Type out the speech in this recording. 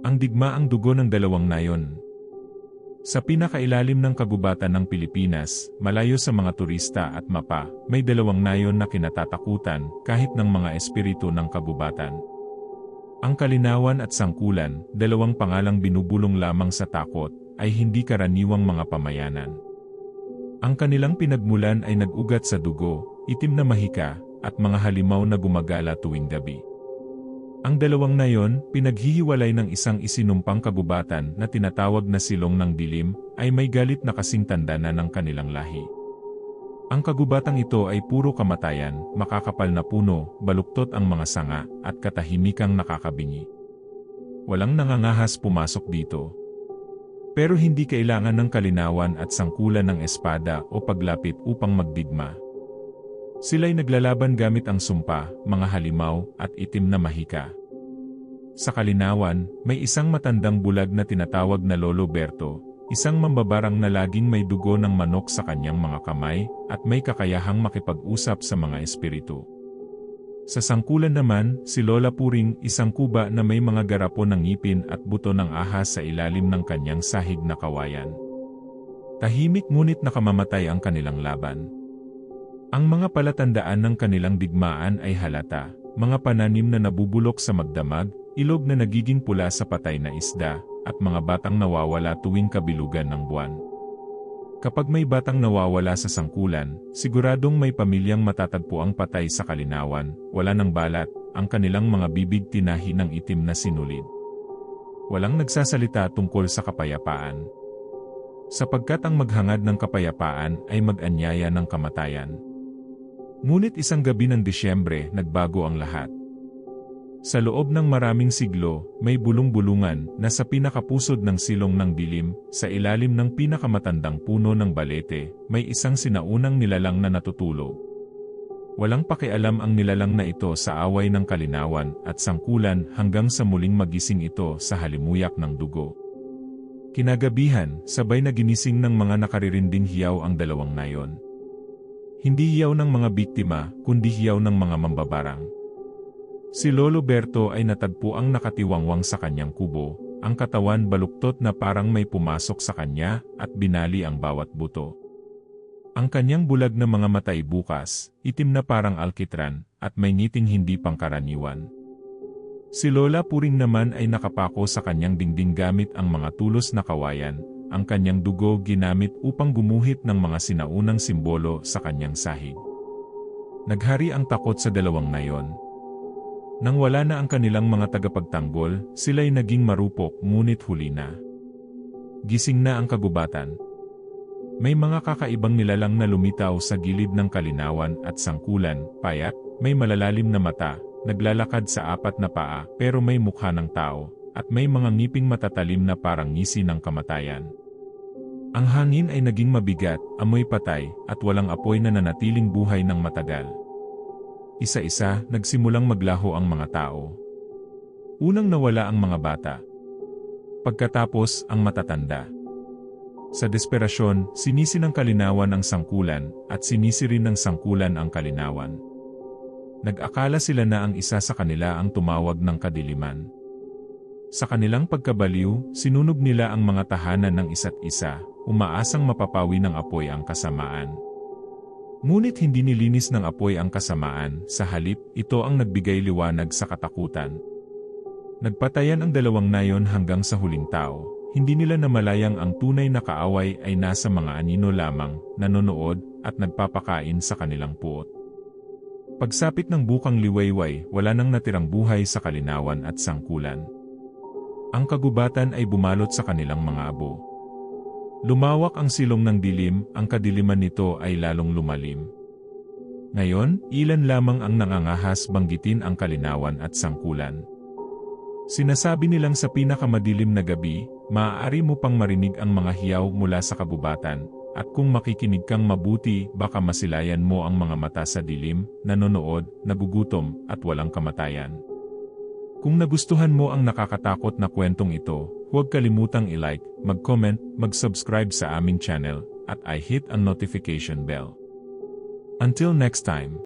Ang digmaang dugo ng dalawang nayon. Sa pinakailalim ng kagubatan ng Pilipinas, malayo sa mga turista at mapa, may dalawang nayon na kinatatakutan kahit ng mga espiritu ng kagubatan. Ang Kalinawan at Sangkulan, dalawang pangalang binubulong lamang sa takot, ay hindi karaniwang mga pamayanan. Ang kanilang pinagmulan ay nag-ugat sa dugo, itim na mahika, at mga halimaw na gumagala tuwing gabi. Ang dalawang nayon, pinaghihiwalay ng isang isinumpang kagubatan na tinatawag na Silong ng Dilim, ay may galit na kasing tanda na ng kanilang lahi. Ang kagubatang ito ay puro kamatayan, makakapal na puno, baluktot ang mga sanga, at katahimikang nakakabingi. Walang nangangahas pumasok dito. Pero hindi kailangan ng Kalinawan at Sangkulan ng espada o paglapit upang magdigma. Sila'y naglalaban gamit ang sumpa, mga halimaw, at itim na mahika. Sa Kalinawan, may isang matandang bulag na tinatawag na Lolo Berto, isang mambabarang na laging may dugo ng manok sa kanyang mga kamay, at may kakayahang makipag-usap sa mga espiritu. Sa Sangkulan naman, si Lola Puring, isang kuba na may mga garapon ng ngipin at buto ng ahas sa ilalim ng kanyang sahig na kawayan. Tahimik ngunit nakamamatay ang kanilang laban. Ang mga palatandaan ng kanilang digmaan ay halata, mga pananim na nabubulok sa magdamag, ilog na nagiging pula sa patay na isda, at mga batang nawawala tuwing kabilugan ng buwan. Kapag may batang nawawala sa Sangkulan, siguradong may pamilyang matatagpo ang patay sa Kalinawan, wala ng balat, ang kanilang mga bibig tinahi ng itim na sinulid. Walang nagsasalita tungkol sa kapayapaan. Sapagkat ang maghangad ng kapayapaan ay mag-anyaya ng kamatayan. Ngunit isang gabi ng Disyembre, nagbago ang lahat. Sa loob ng maraming siglo, may bulong-bulungan na sa pinakapusod ng Silong ng Dilim, sa ilalim ng pinakamatandang puno ng balete, may isang sinaunang nilalang na natutulog. Walang pakialam ang nilalang na ito sa away ng Kalinawan at Sangkulan hanggang sa muling magising ito sa halimuyak ng dugo. Kinagabihan, sabay na ginising ng mga nakaririnding hiyaw ang dalawang nayon. Hindi hiyaw ng mga biktima, kundi hiyaw ng mga mambabarang. Si Lolo Berto ay natagpo ang nakatiwangwang sa kanyang kubo, ang katawan baluktot na parang may pumasok sa kanya at binali ang bawat buto. Ang kanyang bulag na mga mata ay bukas, itim na parang alkitran, at may ngiting hindi pangkaraniwan. Si Lola Puring naman ay nakapako sa kanyang dingding gamit ang mga tulos na kawayan. Ang kanyang dugo ginamit upang gumuhit ng mga sinaunang simbolo sa kanyang sahig. Naghari ang takot sa dalawang nayon. Nang wala na ang kanilang mga tagapagtanggol, sila'y naging marupok ngunit huli na. Gising na ang kagubatan. May mga kakaibang nilalang na lumitaw sa gilid ng Kalinawan at Sangkulan, payat, may malalalim na mata, naglalakad sa apat na paa pero may mukha ng tao, at may mga ngiping matatalim na parang ngisi ng kamatayan. Ang hangin ay naging mabigat, amoy patay, at walang apoy na nanatiling buhay ng matagal. Isa-isa, nagsimulang maglaho ang mga tao. Unang nawala ang mga bata. Pagkatapos, ang matatanda. Sa desperasyon, sinisi ng Kalinawan ang Sangkulan, at sinisi rin ng Sangkulan ang Kalinawan. Nag-akala sila na ang isa sa kanila ang tumawag ng kadiliman. Sa kanilang pagkabaliw, sinunog nila ang mga tahanan ng isa't isa, umaasang mapapawi ng apoy ang kasamaan. Ngunit hindi nilinis ng apoy ang kasamaan, sa halip, ito ang nagbigay liwanag sa katakutan. Nagpatayan ang dalawang nayon hanggang sa huling tao, hindi nila namalayang ang tunay na kaaway ay nasa mga anino lamang, nanonood, at nagpapakain sa kanilang puot. Pagsapit ng bukang liwayway, wala nang natirang buhay sa Kalinawan at Sangkulan. Ang kagubatan ay bumalot sa kanilang mga abo. Lumawak ang Silong ng Dilim, ang kadiliman nito ay lalong lumalim. Ngayon, ilan lamang ang nangangahas banggitin ang Kalinawan at Sangkulan. Sinasabi nilang sa pinakamadilim na gabi, maaari mo pang marinig ang mga hiyaw mula sa kabubatan, at kung makikinig kang mabuti, baka masilayan mo ang mga mata sa dilim, nanonood, nagugutom, at walang kamatayan. Kung nagustuhan mo ang nakakatakot na kwentong ito, huwag kalimutang i-like, mag-comment, mag-subscribe sa aming channel, at i-hit ang notification bell. Until next time.